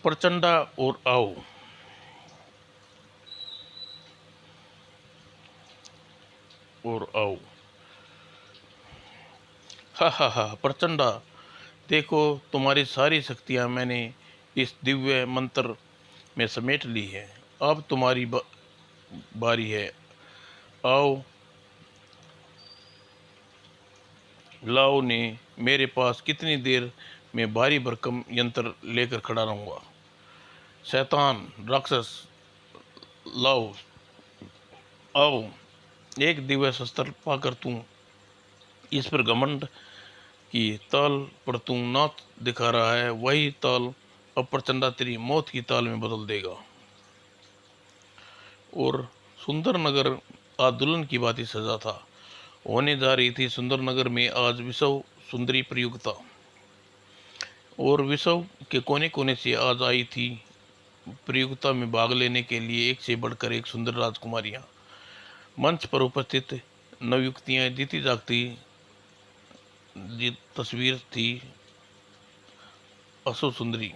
प्रचंडा और आओ। हा प्रचंडा, देखो तुम्हारी सारी शक्तियां मैंने इस दिव्य मंत्र में समेट ली है। अब तुम्हारी बारी है। आओ। लाओ ने मेरे पास कितनी देर में भारी भरकम यंत्र लेकर खड़ा रहूंगा। शैतान, राक्षस, लाओ, आओ। एक दिव्य शस्त्र पाकर तू इस पर घमंड की ताल पर तू नाच दिखा रहा है, वही ताल अब प्रचंडा तेरी मौत की ताल में बदल देगा। और सुंदर नगर आज दुल्हन की बाती सजा था। होने जा रही थी सुंदर नगर में आज विश्व सुंदरी प्रयुक्ता, और विश्व के कोने कोने से आज आई थी प्रयुक्ता में भाग लेने के लिए एक से बढ़कर एक सुंदर राजकुमारियां। मंच पर उपस्थित नवयुक्तियां जीती जागती तस्वीर थी अशो सुंदरी।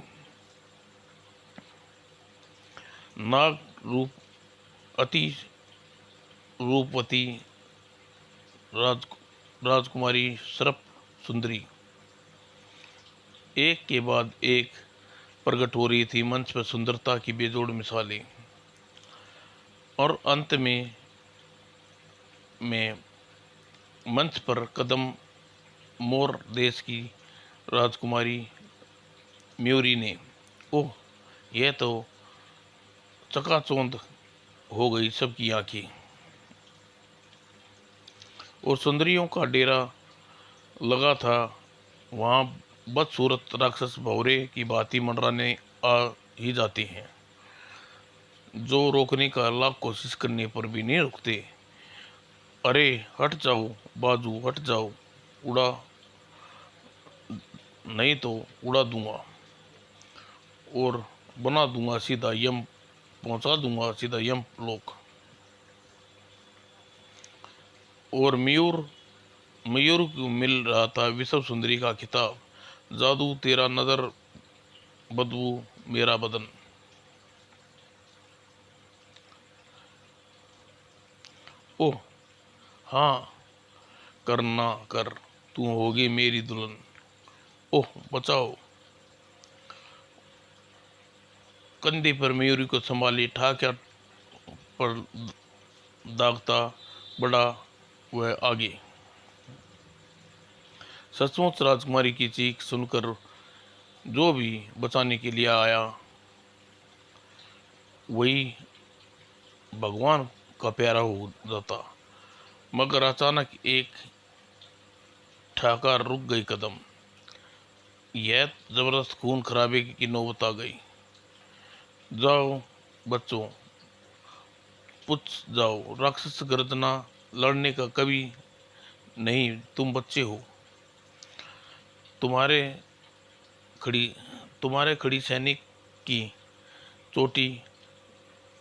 नाग रूप अति रूपवती राजकुमारी सरप सुंदरी एक के बाद एक प्रकट हो रही थी मंच पर सुंदरता की बेजोड़ मिसालें। और अंत में मंच पर कदम मोर देश की राजकुमारी म्यूरी ने। ओह, यह तो चकाचौंध हो गई सबकी आंखें। और सुंदरियों का डेरा लगा था वहां। बदसूरत राक्षस भौरे की भांति मंडराने आ ही जाते हैं, जो रोकने का लाख कोशिश करने पर भी नहीं रुकते। अरे हट जाओ बाजू, हट जाओ, उड़ा नहीं तो उड़ा दूंगा और बना दूंगा सीधा यम, पहुंचा दूंगा सीधा यम लोक। और मयूर मयूर को मिल रहा था विश्व सुंदरी का खिताब। जादू तेरा नजर, बदबू मेरा बदन। ओह हाँ, करना कर, तू होगी मेरी दुल्हन। ओह बचाओ। कंधे पर मयूरी को संभाली ठाक्या पर दागता बड़ा वह आगे। सचमुच राजकुमारी की चीख सुनकर जो भी बचाने के लिए आया वही भगवान का प्यारा हो जाता। मगर अचानक एक ठाकर रुक गई कदम। यह जबरदस्त खून खराबे की नौबत आ गई। जाओ बच्चों, पूछ जाओ। राक्षस गर्जना लड़ने का कभी नहीं, तुम बच्चे हो। तुम्हारे खड़ी तुम्हारे खड़ी सैनिक की चोटी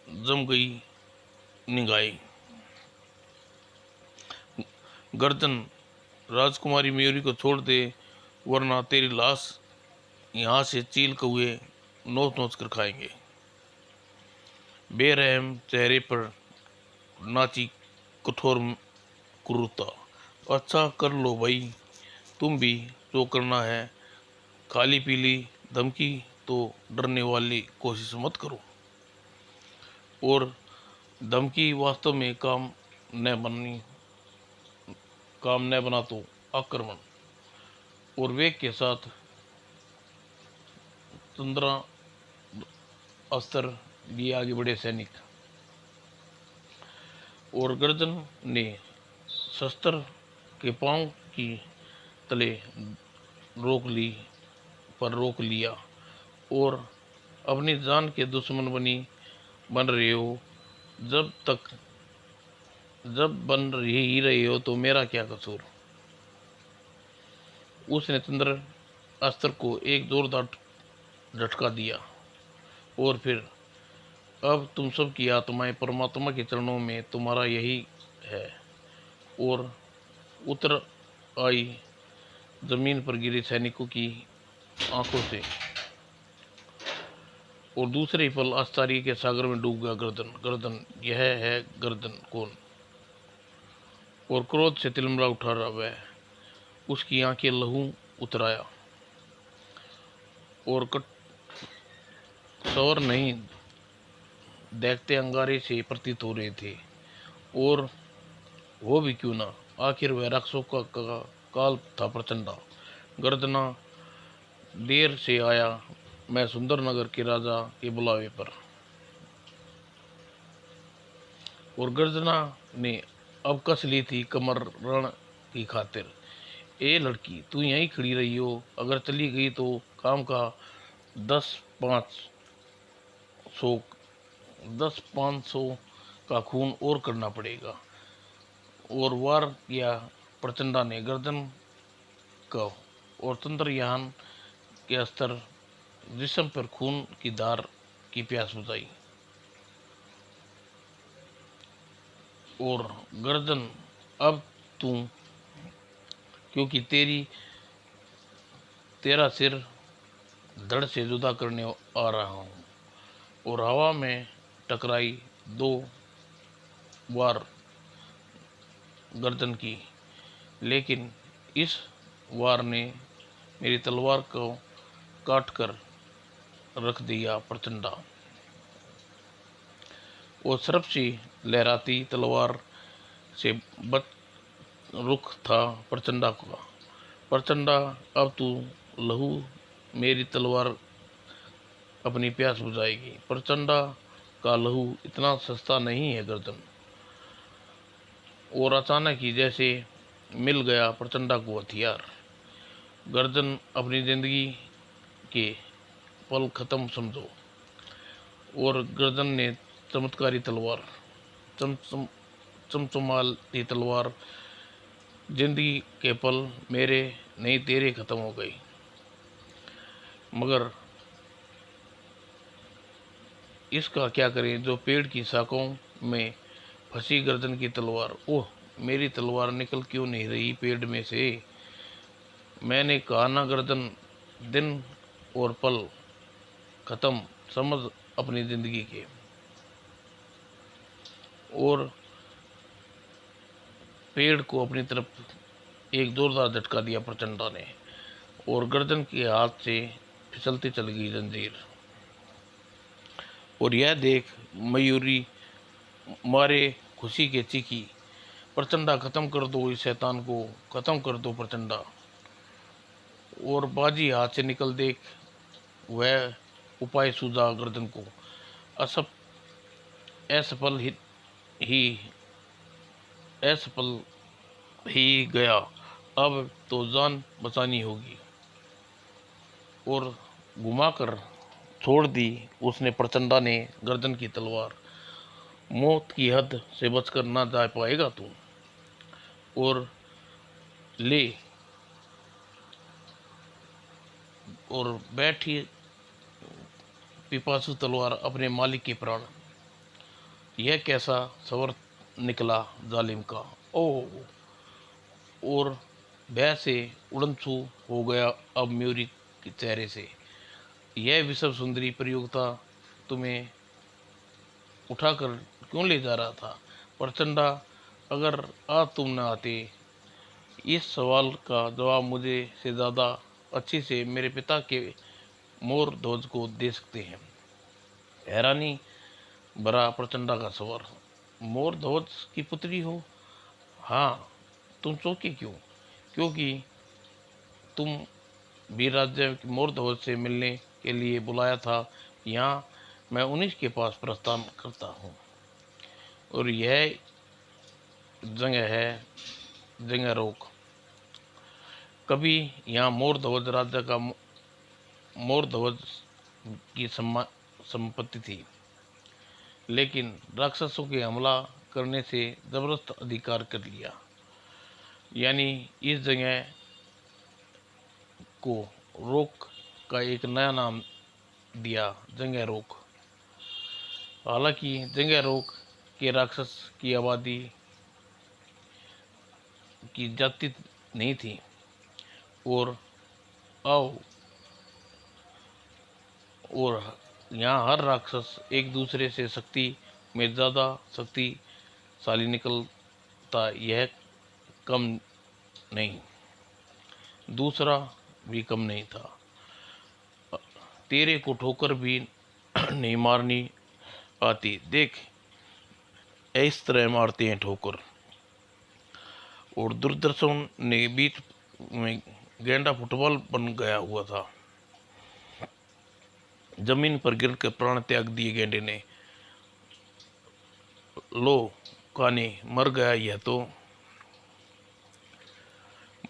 जम गई निगाई। गर्दन, राजकुमारी मयूरी को छोड़ दे, वरना तेरी लाश यहाँ से चील कौए नोच नोच कर खाएंगे। बेरहम चेहरे पर नाची कठोर क्रूरता। अच्छा कर लो भाई, तुम भी जो करना है। खाली पीली धमकी तो डरने वाली कोशिश मत करो। और धमकी वास्तव में काम न बना तो आक्रमण। और वेग के साथ तंद्रा अस्त्र लिए आगे बढ़े सैनिक। और गर्दन ने शस्त्र के पांव की तले रोक लिया। और अपनी जान के दुश्मन बन रहे हो जब बन ही रहे हो तो मेरा क्या कसूर। उसने चंद्र अस्त्र को एक जोरदार झटका दिया। और फिर अब तुम सब की आत्माएं परमात्मा के चरणों में, तुम्हारा यही है। और उतर आई जमीन पर गिरे सैनिकों की आंखों से। और दूसरे ही पल आस्तारी के सागर में डूब गया गर्दन। गर्दन, यह है गर्दन कौन? और क्रोध से तिलमिला उठा रहा वह, उसकी आंखें लहू उतराया और सवर नहीं देखते अंगारे से प्रतीत हो रहे थे। और वो भी क्यों ना, आखिर वह राक्षसों का काल था प्रचंडा। गर्दना, देर से आया मैं सुंदर नगर के राजा के बुलावे पर। और गर्जना ने अब कस ली थी कमर रण की खातिर। ए लड़की, तू यहीं खड़ी रही हो, अगर चली गई तो काम का 10-500 10-500 का खून और करना पड़ेगा। और वार किया प्रचंडा ने गर्दन का, और तंत्रयान के अस्तर जिस्म पर खून की धार की प्यास बुझाई। और गर्दन, अब तू, क्योंकि तेरा सिर धड़ से जुदा करने आ रहा हूँ। और हवा में टकराई 2 बार गर्दन की, लेकिन इस वार ने मेरी तलवार को काट कर रख दिया प्रचंडा। वो सर्प सी लहराती तलवार से बच रुख था प्रचंडा का। प्रचंडा, अब तू लहू मेरी तलवार अपनी प्यास बुझाएगी। प्रचंडा का लहू इतना सस्ता नहीं है गर्दन। और अचानक ही जैसे मिल गया प्रचंडा को हथियार। गर्दन, अपनी जिंदगी के पल खत्म समझो। और गर्दन ने चमत्कारी तलवार, चमचमाती तलवार, जिंदगी के पल मेरे नहीं तेरे खत्म हो गई। मगर इसका क्या करें जो पेड़ की शाखों में फंसी गर्दन की तलवार। ओह, मेरी तलवार निकल क्यों नहीं रही पेड़ में से? मैंने कहा ना गर्दन, दिन और पल खत्म समझ अपनी जिंदगी के। और पेड़ को अपनी तरफ एक जोरदार झटका दिया प्रचंडा ने, और गर्दन के हाथ से फिसलती चल गई जंजीर। और यह देख मयूरी मारे खुशी के चीखी, प्रचंडा, खत्म कर दो इस शैतान को, खत्म कर दो प्रचंडा। और बाजी हाथ से निकल देख वह उपाय सूझा गर्दन को, असफ असफल ही असफल ही गया। अब तो जान बचानी होगी। और घुमाकर छोड़ दी उसने प्रचंडा ने गर्दन की तलवार। मौत की हद से बचकर ना जा पाएगा तू। और ले, और बैठी पिपासु तलवार अपने मालिक के प्राण। यह कैसा सवर निकला जालिम का। ओह, और भय से उड़न छू हो गया अब म्यूरी के चेहरे से। यह विश्व सुंदरी प्रयोगता तुम्हें उठाकर क्यों ले जा रहा था प्रचंडा? अगर आज तुम न आते, इस सवाल का जवाब मुझे से ज़्यादा अच्छी से मेरे पिता के मोर ध्वज को दे सकते हैं। हैरानी भरा प्रचंडा का सवार, मोर ध्वज की पुत्री हो? हाँ, तुम चौंकी क्यों? क्योंकि तुम भी राज्य मोर ध्वज से मिलने के लिए बुलाया था। यहाँ मैं उन्हीं के पास प्रस्थान करता हूँ। और यह जगह है जगह रोक। कभी यहाँ मोर ध्वज राज्य का मोर ध्वज की संपत्ति थी, लेकिन राक्षसों के हमला करने से जबरदस्त अधिकार कर लिया। यानी इस जगह को रोक का एक नया नाम दिया, जंगह रोक। हालांकि जंगह रोक के राक्षस की आबादी की जाति नहीं थी। और आओ, और यहाँ हर राक्षस एक दूसरे से शक्ति में ज़्यादा शक्तिशाली निकलता, यह कम नहीं, दूसरा भी कम नहीं था। तेरे को ठोकर भी नहीं मारनी आती, देख इस तरह मारते हैं ठोकर। और दूरदर्शन ने बीच में गेंडा फुटबॉल बन गया हुआ था। जमीन पर गिरकर प्राण त्याग दिए गेंडे ने। लो कानी, मर गया यह तो।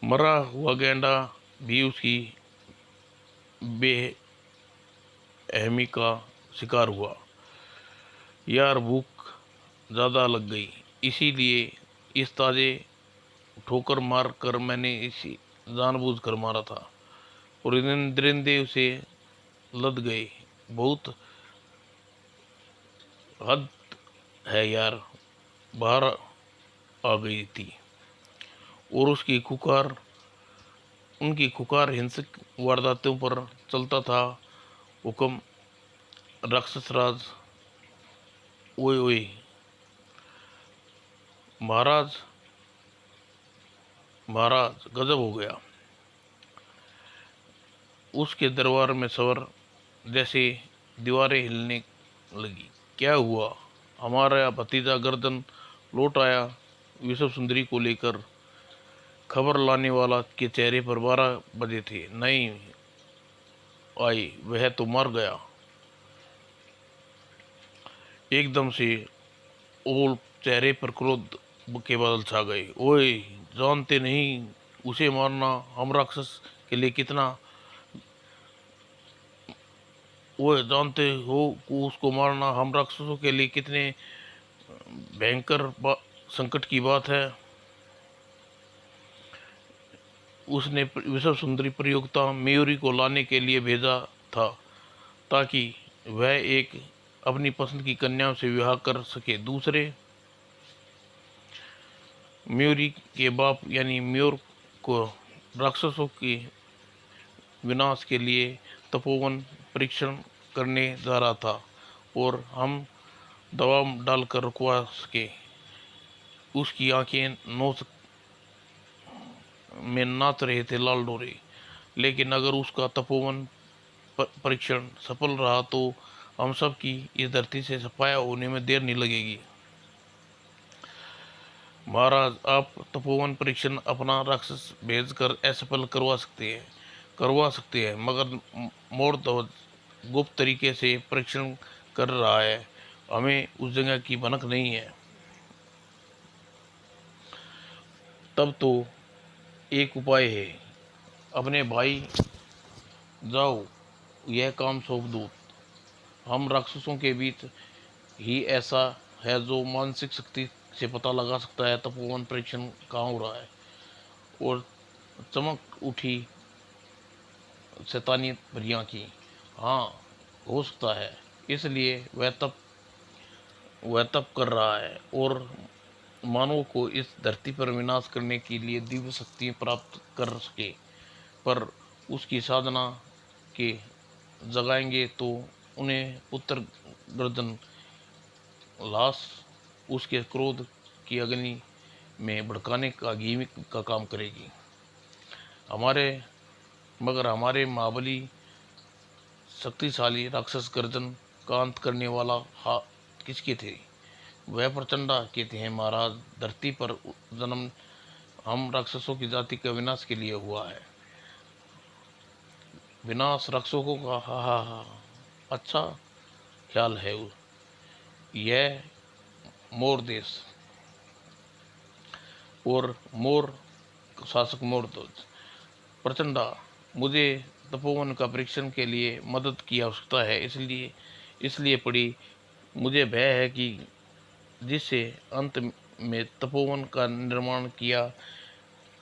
मरा हुआ गेंडा भी उसकी बेहमी का शिकार हुआ। यार भूख ज़्यादा लग गई, इसीलिए इस ताजे ठोकर मार कर मैंने इसी जानबूझकर मारा था। और दरिंदे उसे लद गए। बहुत हद है यार, बाहर आ गई थी। और उनकी खुकार हिंसक वारदातों पर चलता था हुक्म, राक्षस राज। ओए ओए महाराज, महाराज गजब हो गया। उसके दरबार में सवर जैसे दीवारें हिलने लगी। क्या हुआ? हमारा भतीजा गर्दन लौट आया विश्व सुंदरी को लेकर। खबर लाने वाला के चेहरे पर 12 बजे थे। नहीं आई, वह तो मर गया। एकदम से ओल चेहरे पर क्रोध के बादल छा गए। ओए, जानते नहीं उसे मारना हम राक्षस के लिए कितना, वो जानते हो उसको मारना हम राक्षसों के लिए कितने भयंकर संकट की बात है। उसने विश्व सुंदरी प्रयोक्ता मयूरी को लाने के लिए भेजा था, ताकि वह एक अपनी पसंद की कन्याओं से विवाह कर सके। दूसरे, मयूरी के बाप यानी मयूर को राक्षसों के विनाश के लिए तपोवन परीक्षण करने जा रहा था, और हम दबाव डालकर रुकवा सके। उसकी आंखें नोच में नाच रहे थे लाल डोरे। लेकिन अगर उसका तपोवन परीक्षण सफल रहा तो हम सब की इस धरती से सफाया होने में देर नहीं लगेगी। महाराज, आप तपोवन परीक्षण अपना राक्षस भेजकर असफल करवा सकते हैं, मगर मोरध्वज गुप्त तरीके से परीक्षण कर रहा है। हमें उस जगह की भनक नहीं है। तब तो एक उपाय है। अपने भाई जाओ यह काम सौंप दो। हम राक्षसों के बीच ही ऐसा है जो मानसिक शक्ति से पता लगा सकता है तपोवन परीक्षण कहाँ हो रहा है। और चमक उठी शैतानियत भरी आंखें। हाँ, हो सकता है, इसलिए वह तप कर रहा है, और मानव को इस धरती पर विनाश करने के लिए दिव्य शक्ति प्राप्त कर सके। पर उसकी साधना के जगाएंगे तो उन्हें पुत्र गर्दन लाश उसके क्रोध की अग्नि में भड़काने का घी का काम करेगी। मगर हमारे महाबली शक्तिशाली राक्षस गर्दन का अंत करने वाला हाथ किसके थे? वह प्रचंडा के थे महाराज। धरती पर जन्म हम राक्षसों की जाति के विनाश के लिए हुआ है। विनाश राक्षसों का, हा हा हा, अच्छा ख्याल है। यह मोर देश और मोर शासक मोरध्वज। प्रचंडा, मुझे तपोवन का परीक्षण के लिए मदद की आवश्यकता है, इसलिए पड़ी। मुझे भय है कि जिससे अंत में तपोवन का निर्माण किया,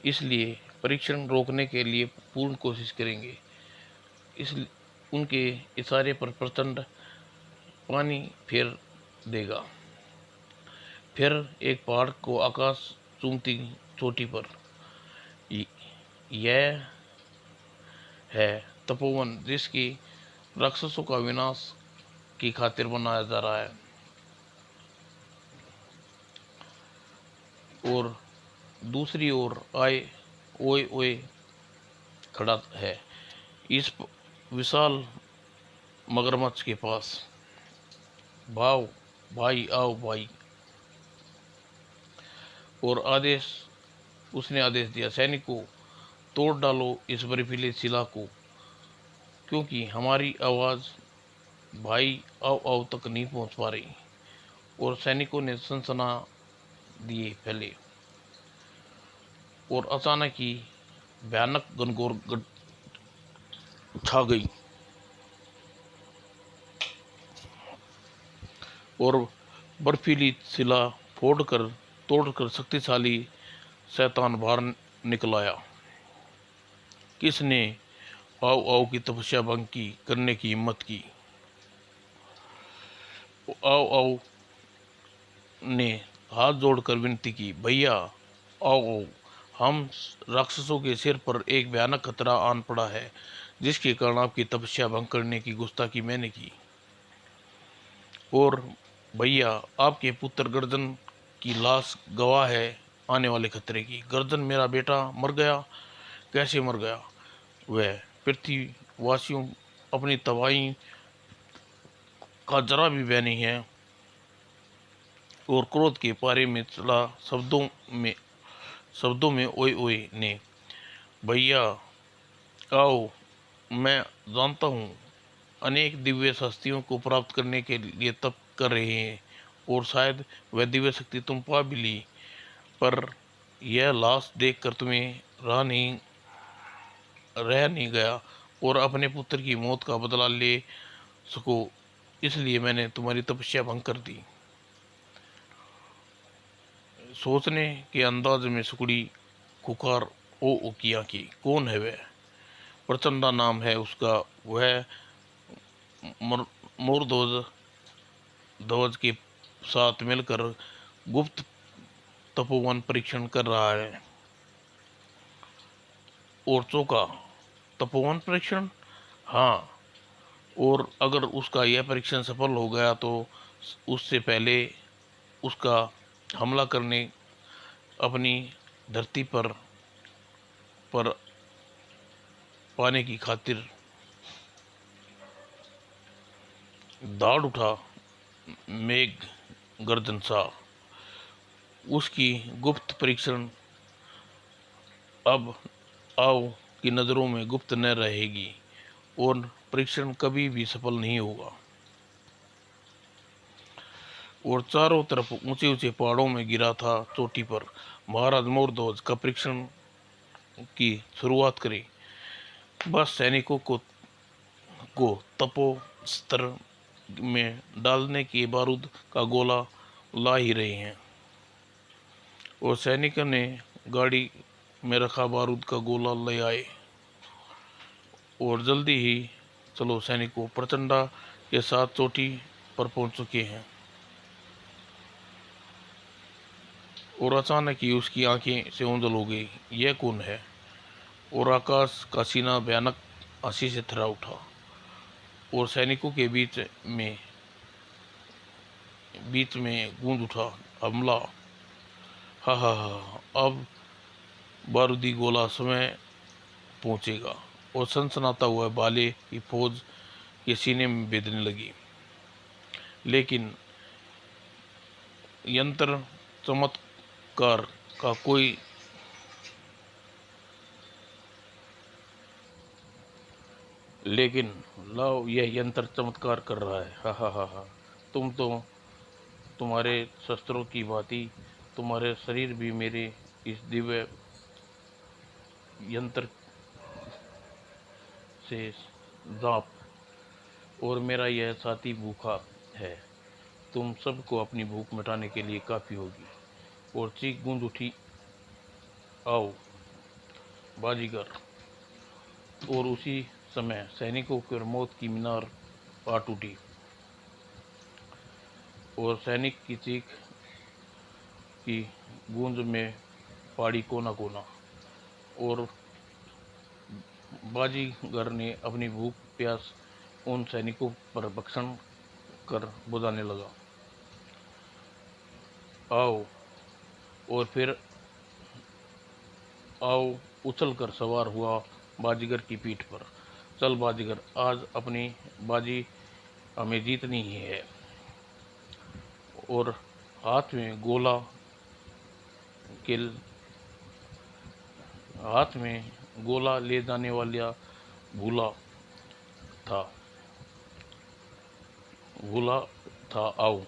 इसलिए परीक्षण रोकने के लिए पूर्ण कोशिश करेंगे। इस उनके इशारे पर प्रचंड पानी फेर देगा। फिर एक पहाड़ को आकाश चूमती चोटी पर। यह है तपोवन जिसकी राक्षसों का विनाश की खातिर बनाया जा रहा है। और दूसरी ओर आए ओए ओए खड़ा है इस विशाल मगरमच्छ के पास। भाव भाई आओ भाई। और उसने आदेश दिया, सैनिकों तोड़ डालो इस बर्फीले शिला को, क्योंकि हमारी आवाज़ भाई आओ आओ तक नहीं पहुंच पा रही। और सैनिकों ने सनसना दिए फैले और अचानक ही भयानक घनघोर छा गई और बर्फीली शिला तोड़कर शक्तिशाली शैतान बाहर निकल आया। किसने आओ आओ की तपस्या भंग की करने की हिम्मत की? आओ आओ ने हाथ जोड़कर विनती की, भैया आओ आओ, हम राक्षसों के सिर पर एक भयानक खतरा आन पड़ा है, जिसके कारण आपकी तपस्या भंग करने की गुस्ताखी मैंने की। और भैया आपके पुत्र गर्दन की लाश गवाह है आने वाले खतरे की। गर्दन मेरा बेटा मर गया, कैसे मर गया? वह पृथ्वीवासियों अपनी तबाही का जरा भी भय नहीं है। और क्रोध के पारे में चला शब्दों में ओए ओए ने, भैया आओ, मैं जानता हूँ अनेक दिव्य शक्तियों को प्राप्त करने के लिए तप कर रहे हैं, और शायद वह दिव्य शक्ति तुम पा भी ली, पर यह लाश देखकर तुम्हें रह नहीं गया और अपने पुत्र की मौत का बदला ले सको, इसलिए मैंने तुम्हारी तपस्या भंग कर दी। सोचने के अंदाज में सुकड़ी खुकार ओ किया कि कौन है वह? प्रचंडा नाम है उसका। वह मोरध्वज ध्वज के साथ मिलकर गुप्त तपोवन परीक्षण कर रहा है। और चौका तपोवन परीक्षण? हाँ, और अगर उसका यह परीक्षण सफल हो गया तो उससे पहले उसका हमला करने अपनी धरती पर पाने की खातिर दाढ़ उठा मेघ गर्जन सा। उसकी गुप्त परीक्षण अब आओ की नज़रों में गुप्त न रहेगी और परीक्षण कभी भी सफल नहीं होगा। और चारों तरफ ऊंचे ऊंचे पहाड़ों में गिरा था चोटी पर। महाराज मोरध्वज का परीक्षण की शुरुआत करें। बस सैनिकों को तपो स्तर में डालने के बारूद का गोला ला ही रहे हैं। और सैनिकों ने गाड़ी में रखा बारूद का गोला ले आए। और जल्दी ही चलो सैनिकों प्रचंडा के साथ चोटी पर पहुंच चुके हैं। और अचानक ही उसकी आंखें से ओंजल हो गई। यह कौन है? और आकाश का सीना भयानक हंसी से थरा उठा। और सैनिकों के बीच में गूंज उठा, हमला! हा हा हा, अब बारूदी गोला समय पहुंचेगा। और सनसनाता हुआ भाले की फौज के सीने में बेधने लगी। लेकिन यंत्र चमत्कार का कोई लेकिन लाओ, यह यंत्र चमत्कार कर रहा है। हा हा हा हा, तुम्हारे शस्त्रों की भांति तुम्हारे शरीर भी मेरे इस दिव्य यंत्र से जाप। और मेरा यह साथी भूखा है, तुम सबको अपनी भूख मिटाने के लिए काफ़ी होगी। और चीख गूंज उठी, आओ बाजीगर! और उसी समय सैनिकों की मौत की मीनार आ टूटी। और सैनिक की चीख की गूंज में पहाड़ी कोना कोना। और बाजीगर ने अपनी भूख प्यास उन सैनिकों पर भक्षण कर बुझाने लगा। आओ, और फिर आओ उछल कर सवार हुआ बाजीगर की पीठ पर। चल बाजीगर, आज अपनी बाजी हमें जीतनी ही है। और के हाथ में गोला ले जाने वाला भूला था भूला था। आओ,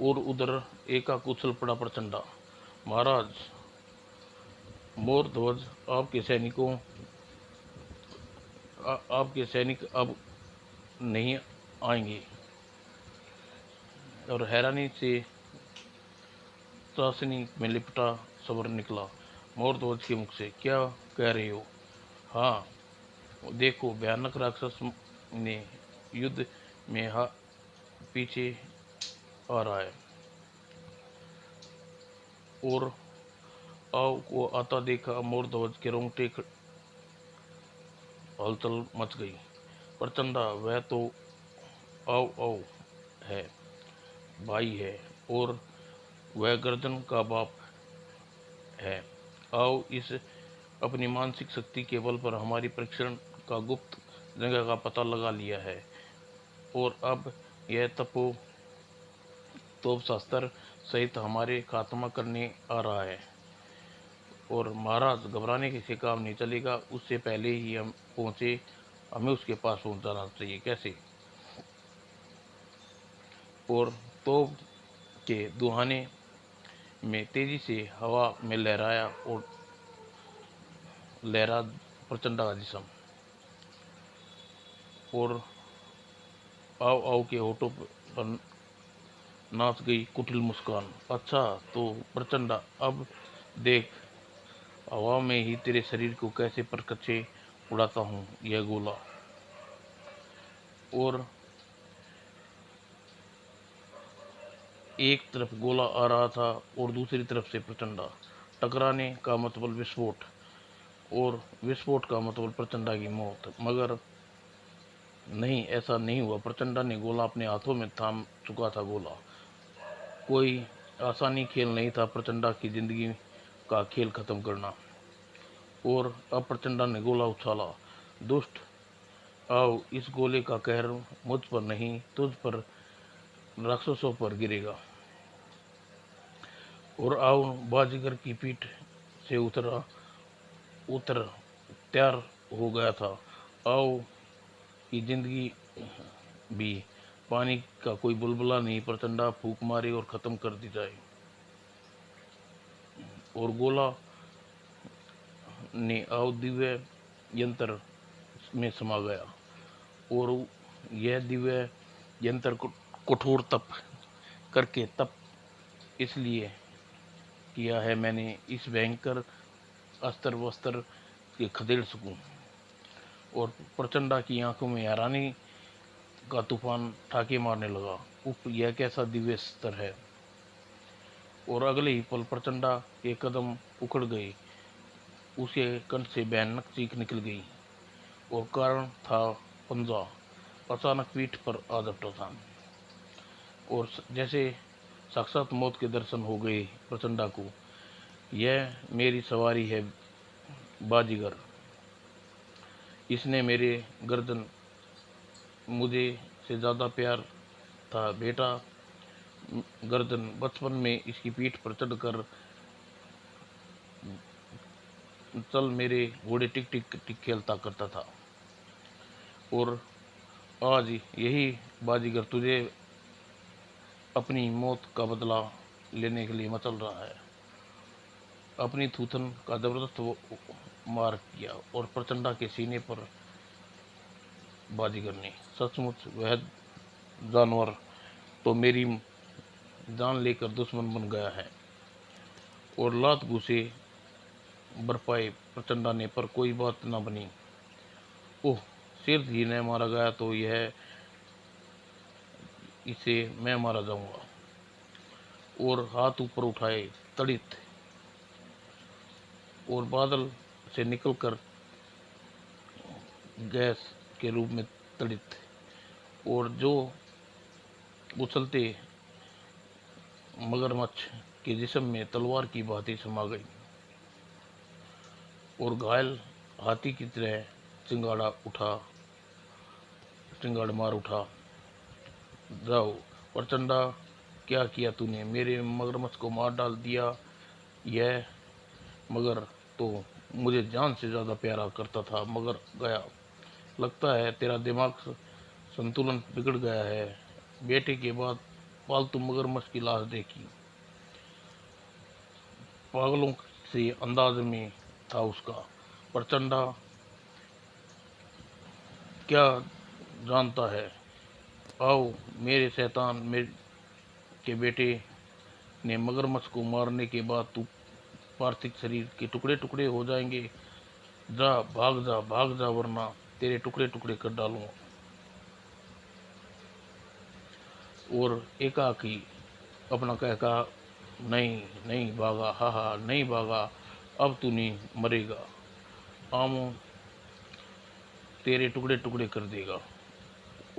और उधर एकाक उछल पड़ा प्रचंडा। महाराज, मोर ध्वज, आपके सैनिक अब नहीं आएंगे। और हैरानी से चाशनी में लिपटा सबर निकला मोर ध्वज के मुख से। क्या कह रहे हो? हाँ, देखो, भयानक राक्षस ने युद्ध में पीछे आ रहा है। और आओ को आता देखा मोर ध्वज के रोंगटे हलचल मच गई। प्रचंडा, वह तो आओ आओ है, भाई है, और वह गर्दन का बाप है। आओ इस अपनी मानसिक शक्ति के बल पर हमारी परीक्षण का गुप्त जगह का पता लगा लिया है, और अब यह तोप शास्त्र सहित हमारे खात्मा करने आ रहा है। और महाराज, घबराने से काम नहीं चलेगा, उससे पहले ही हम पहुंचे, हमें उसके पास पहुंच जाना चाहिए। कैसे? और तोप के दुहाने में तेजी से हवा में लहरा प्रचंडा का जिस्म। और आओ आओ के होठों पर नाच गई कुटिल मुस्कान। अच्छा तो प्रचंडा, अब देख, हवा में ही तेरे शरीर को कैसे परकच्चे उड़ाता हूँ यह गोला। और एक तरफ गोला आ रहा था और दूसरी तरफ से प्रचंडा। टकराने का मतलब विस्फोट, और विस्फोट का मतलब प्रचंडा की मौत। मगर नहीं, ऐसा नहीं हुआ। प्रचंडा ने गोला अपने हाथों में थाम चुका था। गोला कोई आसानी खेल नहीं था प्रचंडा की जिंदगी का खेल खत्म करना। और अब प्रचंडा ने गोला उछाला। दुष्ट, आओ, इस गोले का कहर मुझ पर नहीं, तुझ पर, राक्षसों पर गिरेगा। और आओ बाजीगर की पीठ से उतर तैयार हो गया था। आओ की जिंदगी भी पानी का कोई बुलबुला नहीं, प्रचंडा फूंक मारे और खत्म कर दी जाए। और गोला ने आओ दिव्य यंत्र में समा गया। और यह दिव्य यंत्र कठोर तप करके, तप इसलिए किया है मैंने, इस भयंकर अस्त्र वस्त्र के खदेड़ सकूं। और प्रचंडा की आंखों में हैरानी का तूफान ठाके मारने लगा। उफ, यह कैसा दिव्य अस्त्र है! और अगले ही पल प्रचंडा के कदम उखड़ गए, उसके कंठ से भयानक चीख निकल गई। और कारण था पंजा, अचानक पीठ पर आ झपटा था। और जैसे साक्षात मौत के दर्शन हो गए प्रचंडा को। यह मेरी सवारी है बाजीगर, इसने मेरे गर्दन मुझे से ज़्यादा प्यार था बेटा। गर्दन बचपन में इसकी पीठ पर चढ़कर चल मेरे घोड़े टिक टिक टिक खेलता करता था। और आज यही बाजीगर तुझे अपनी मौत का बदला लेने के लिए मचल रहा है। अपनी थूथन का जबरदस्त मार किया और प्रचंडा के सीने पर बाजीगर ने। सचमुच वह जानवर तो मेरी जान लेकर दुश्मन बन गया है। और लात घुसे बरपाए प्रचंडा ने, पर कोई बात न बनी। ओह, सिर ही न मारा गया तो इसे मैं मारा जाऊंगा। और हाथ ऊपर उठाए, तड़ित और बादल से निकलकर गैस के रूप में तड़ित और जो उछलते मगरमच्छ के जिस्म में तलवार की भांति समा गई और घायल हाथी की तरह चिंगाड़ मार उठा। जाओ प्रचंडा, क्या किया तूने? मेरे मगरमच्छ को मार डाल दिया। यह मगर तो मुझे जान से ज़्यादा प्यारा करता था, मगर गया। लगता है तेरा दिमाग संतुलन बिगड़ गया है। बेटे के बाद पालतू मगरमच्छ की लाश देखी, पागलों से अंदाज में था उसका। प्रचंडा क्या जानता है? आओ मेरे शैतान, मेरे के बेटे ने मगरमच्छ को मारने के बाद तू पार्थिव शरीर के टुकड़े टुकड़े हो जाएंगे। जा भाग जा, भाग जा, वरना तेरे टुकड़े टुकड़े कर डालूंगा। और एकाकी अपना कह कहा, नहीं नहीं भागा, हा हा नहीं भागा, अब तू नहीं मरेगा। आमो तेरे टुकड़े टुकड़े कर देगा।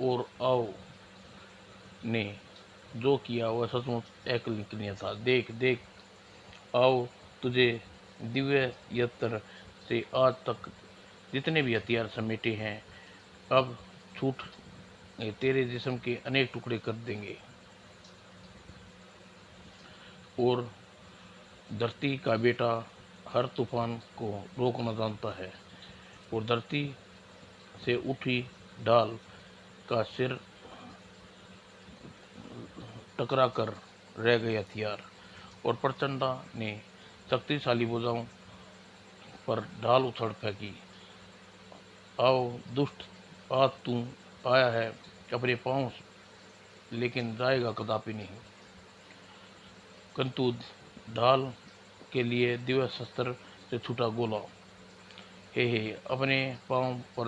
और आओ ने जो किया वह सचमुच अकल्पनीय था। देख देख, आओ तुझे दिव्य यत्र से आज तक जितने भी हथियार समेटे हैं, अब छूट तेरे जिस्म के अनेक टुकड़े कर देंगे। और धरती का बेटा हर तूफान को रोकना जानता है। और धरती से उठी ढाल का सिर टकरा कर रह गए हथियार। और प्रचंडा ने शक्तिशाली भुजाओं पर ढाल उछाल फेंकी। आओ दुष्ट, आज तू आया है अपने पांव, लेकिन जाएगा कदापि नहीं। किंतु ढाल के लिए दिव्य शस्त्र से छूटा गोला, हे अपने पांव पर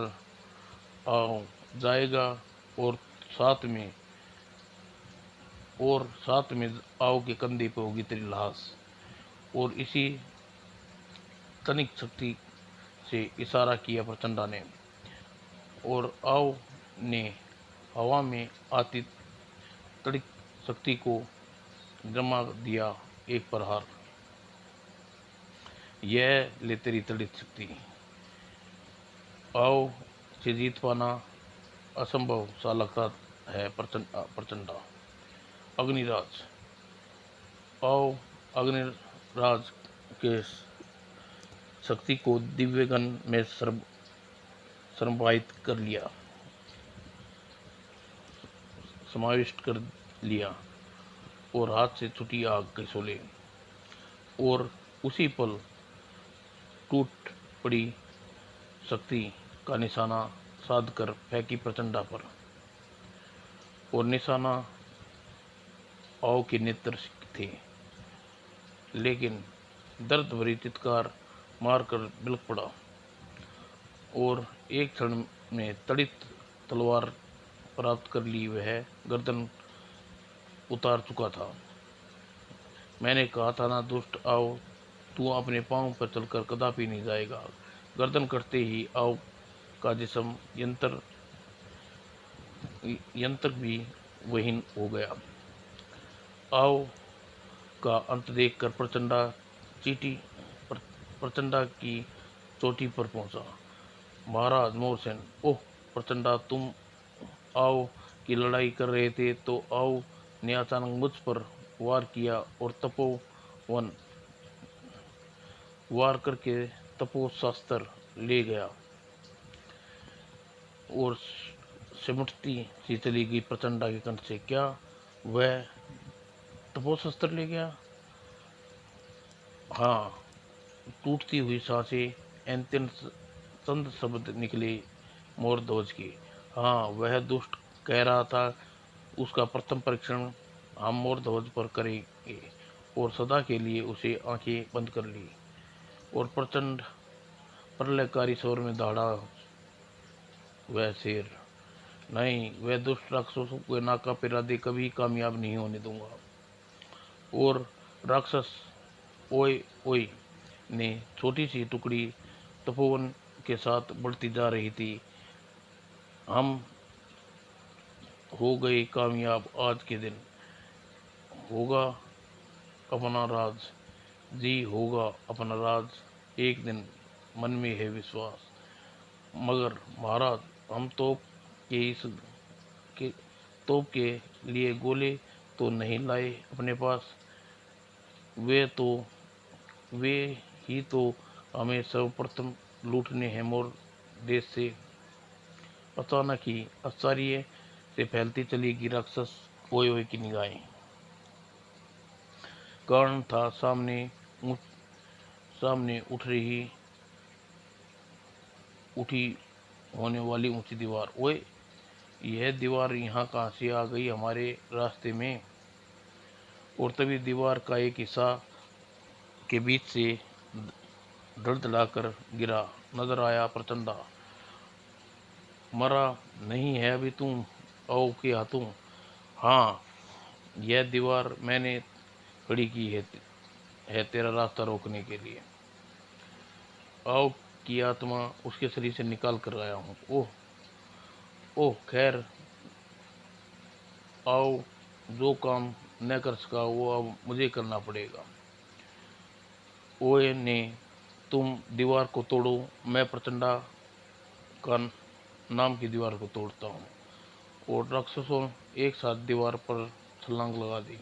आओ जाएगा। और साथ में आओ के कंधे पे होगी तेरी लाश। और इसी तनिक शक्ति से इशारा किया प्रचंडा ने, और आओ ने हवा में आती तड़ित शक्ति को जमा दिया एक प्रहार। यह ले तेरी तड़ित शक्ति। आओ से जीत पाना असंभव सा लगता है प्रचंडा। अग्निराज, आओ अग्निराज के शक्ति को दिव्यगण में समाविष्ट कर लिया। और हाथ से छुटी आग के शोले, और उसी पल टूट पड़ी शक्ति का निशाना साध कर फेंकी प्रचंडा पर। और निशाना आओ के नेत्र थे, लेकिन दर्द भरी चित्कार मारकर बिलख पड़ा। और एक क्षण में तड़ित तलवार प्राप्त कर ली वह गर्दन उतार चुका था। मैंने कहा था ना दुष्ट, आओ तू अपने पांव पर चलकर कदापि नहीं जाएगा। गर्दन कटते ही आओ का जिस्म यंत्र भी वहीन हो गया। आओ का अंत देखकर प्रचंडा की चोटी पर पहुंचा। महाराज मोरसेन, ओह प्रचंडा, तुम आओ की लड़ाई कर रहे थे तो आओ ने अचानक मुझ पर वार किया और तपोवन वार करके तपोशास्त्र ले गया। और सिमटती सी चली गई प्रचंडा के कंठ से। क्या वह तपोशास्त्र ले गया? हाँ। टूटती हुई सांसें, अंतिम चंद शब्द निकले मोरध्वज के। हाँ, वह दुष्ट कह रहा था उसका प्रथम परीक्षण हम मोरध्वज पर करेंगे, और सदा के लिए उसे आंखें बंद कर ली। और प्रचंड प्रलयकारी स्वर में दहाड़ा वह शेर, नहीं, वह दुष्ट राक्षसों को नाका पिरा दे कभी कामयाब नहीं होने दूंगा। और राक्षस ओए ओए ने छोटी सी टुकड़ी तपोवन के साथ बढ़ती जा रही थी। हम हो गए कामयाब आज के दिन, होगा अपना राज, जी होगा अपना राज एक दिन, मन में है विश्वास। मगर महाराज, हम के इस के तोप के लिए गोले तो नहीं लाए अपने पास। वे तो वे ही तो हमें सर्वप्रथम लूटने हैं मोर देश से। अचानक ही आश्चर्य से फैलती चली गई राक्षस ओए ओए की निगाहें। कारण था सामने उठी होने वाली ऊंची दीवार। ओए, यह दीवार यहाँ कहाँ से आ गई हमारे रास्ते में। और तभी दीवार का एक हिस्सा के बीच से धड़धड़ाकर गिरा। नजर आया प्रचंडा। मरा नहीं है अभी तुम आओ के हाथों। हाँ, यह दीवार मैंने खड़ी की है तेरा रास्ता रोकने के लिए। आओ की आत्मा उसके शरीर से निकाल कर आया हूँ। ओह ओह, खैर आओ, जो काम न कर सका वो अब मुझे करना पड़ेगा। ओए ने, तुम दीवार को तोड़ो, मैं प्रचंडा का नाम की दीवार को तोड़ता हूँ। और राक्षसों एक साथ दीवार पर छलांग लगा दी।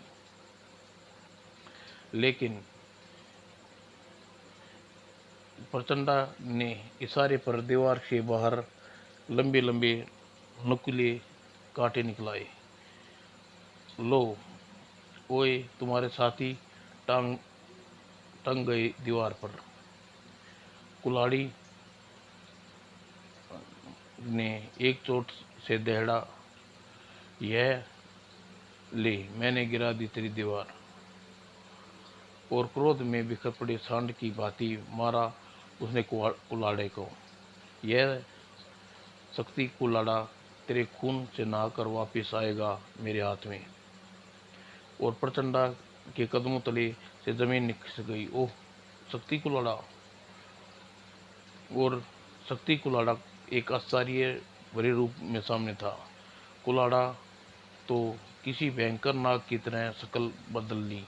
लेकिन प्रचंडा ने इशारे पर दीवार के बाहर लंबे लंबे नुकीले कांटे निकलाए। लो ओए, तुम्हारे साथी टांग टंग गए दीवार पर। कुल्हाड़ी ने एक चोट से दहड़ा, यह ले, मैंने गिरा दी तेरी दीवार। और क्रोध में बिखर पड़े सांड की भांति मारा उसने कुल्हाड़े को। यह शक्ति कुल्हाड़ा तेरे खून से नहाकर वापिस आएगा मेरे हाथ में। और प्रचंडा के कदमों तले से जमीन निखस गई। ओह, शक्ति कुल्हाड़ा! और शक्ति कुल्हाड़ा एक आश्चर्य भरे रूप में सामने था। कुल्हाड़ा तो किसी भयंकर नाग की तरह शक्ल बदल ली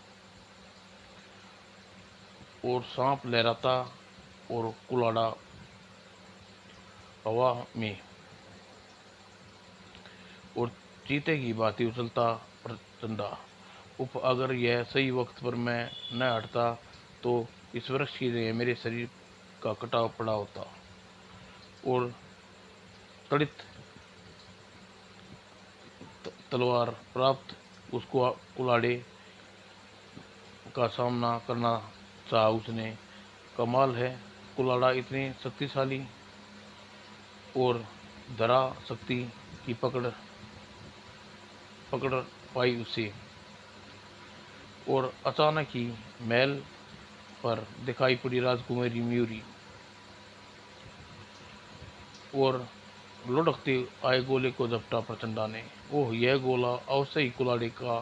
और सांप लहराता और कुल्हाड़ा हवा में और चीते की भांति उछलता। प्रचंडा, उफ, अगर यह सही वक्त पर मैं न हटता तो इस वृक्ष की जगह मेरे शरीर का कटाव पड़ा होता। और तड़ित तलवार प्राप्त उसको कुल्हाड़े का सामना करना चाहा उसने। कमाल है, कुल्हाड़ा इतनी शक्तिशाली और धरा शक्ति की पकड़ पाई उसे। और अचानक ही महल पर दिखाई पड़ी राजकुमारी मयूरी और लुढ़कते आए गोले को झपटा प्रचंडा ने। ओह, यह गोला अवश्य ही कुल्हाड़े का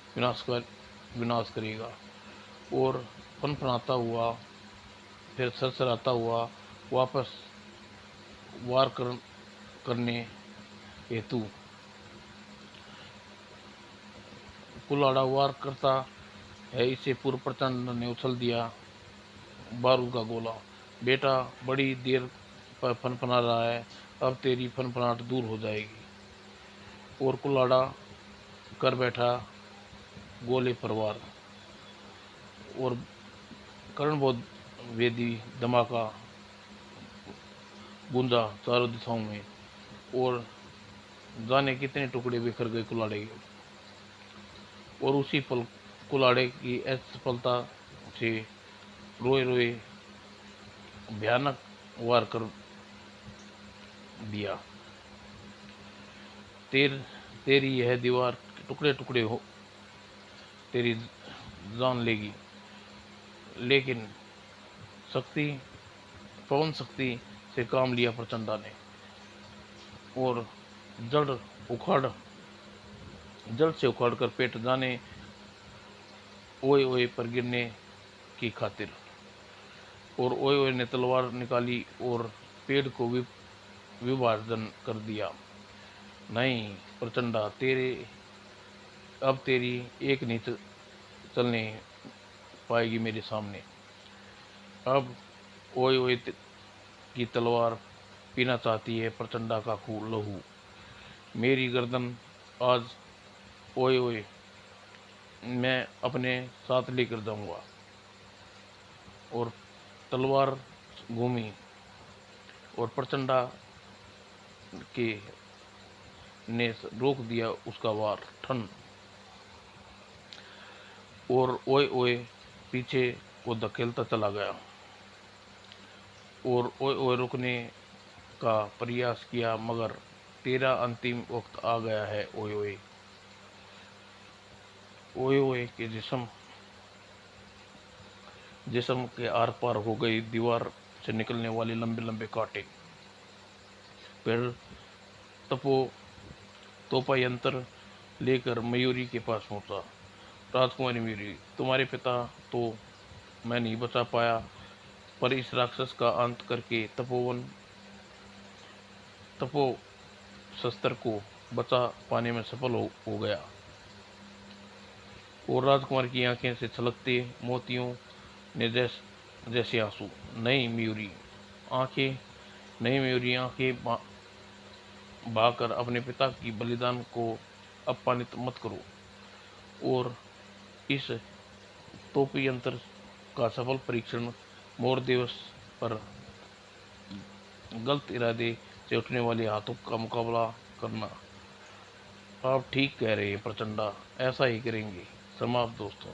विनाश करेगा। और फनफनाता हुआ, फिर सरसराता हुआ वापस करने हेतु कुल्हाड़ा वार करता है। इससे पूर्व प्रचंड ने उछल दिया बारूद का गोला। बेटा, बड़ी देर पर फनफना रहा है, अब तेरी फनफनाहट दूर हो जाएगी। और कुल्हाड़ा कर बैठा गोले पर वार। और कर्णबोध वेदी धमाका गूंजा चारों दिशाओं में। और जाने कितने टुकड़े बिखर गए कुल्हाड़े के। और उसी पल कुल्हाड़े की असफलता से रोए रोए भयानक वार कर दिया। तेरी यह दीवार टुकड़े टुकड़े हो तेरी जान लेगी। लेकिन शक्ति पवन शक्ति से काम लिया प्रचंडा ने। और जड़ जड़ से उखाड़ कर पेट जाने ओए ओए पर गिरने की खातिर। और ओए ओए ने तलवार निकाली और पेड़ को विभाजन कर दिया। नहीं प्रचंडा, तेरे अब तेरी एक नहीं चलने पाएगी मेरे सामने। अब ओए ओए की तलवार पीना चाहती है प्रचंडा का लहू। मेरी गर्दन आज ओए ओए मैं अपने साथ लेकर जाऊंगा। और तलवार घूमी और प्रचंडा के ने रोक दिया उसका वार ठन। और ओए ओए पीछे को धकेलता चला गया और ओए ओए रुकने का प्रयास किया, मगर तेरा अंतिम वक्त आ गया है ओए ओए। ओए ओए के जिस्म के आर पार हो गई दीवार से निकलने वाले लंबे लंबे कांटे। फिर तपो तोपा यंत्र लेकर मयूरी के पास पहुंचा। राजकुमारी मयूरी, तुम्हारे पिता तो मैं नहीं बचा पाया, पर इस राक्षस का अंत करके तपो शस्त्र को बचा पाने में सफल हो गया। और राजकुमार की आंखें से छलकते मोतियों ने जैसे आंसू। नहीं मयूरी आंखें नहीं मयूरी आंखें बहाकर अपने पिता की बलिदान को अपमानित मत करो। और इस तोपी यंत्र का सफल परीक्षण मोर दिवस पर गलत इरादे से उठने वाले हाथों का मुकाबला करना। आप ठीक कह रहे हैं प्रचंडा, ऐसा ही करेंगे। समाप्त दोस्तों।